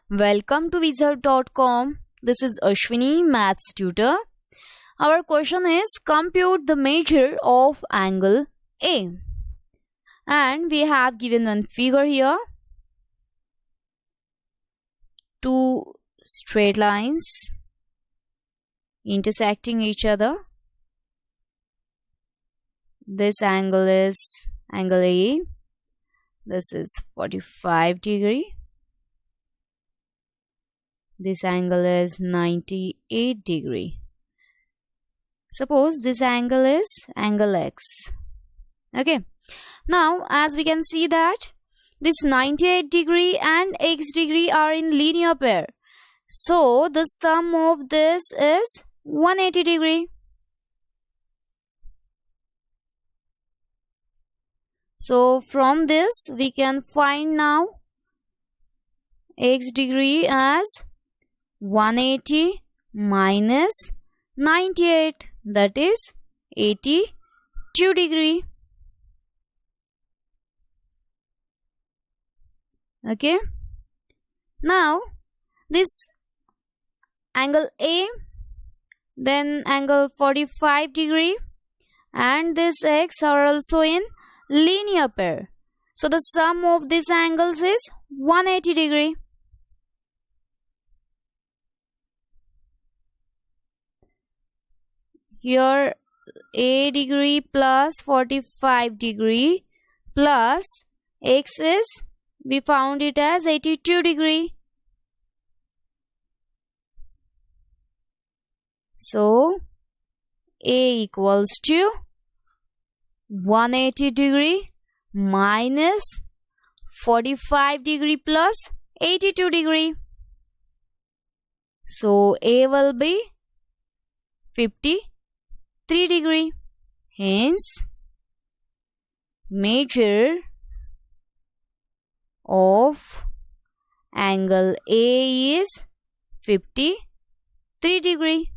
Welcome to Wizard.com. This is Ashwini, Maths tutor. Our question is compute the measure of angle A. And we have given one figure here. Two straight lines intersecting each other. This angle is angle A. This is 45 degree. This angle is 98 degree. Suppose this angle is angle X. Okay. Now, as we can see that this 98 degree and X degree are in linear pair. So, the sum of this is 180 degree. So, from this we can find now X degree as 180 minus 98, that is 82 degree. Okay. Now this angle A, then angle 45 degree and this X are also in linear pair. So the sum of these angles is 180 degree. Here A degree plus 45 degree plus X is, we found it as 82 degree. So A equals to 180 degree minus 45 degree plus 82 degree. So A will be 53 degree. Hence, measure of angle A is 53 degree.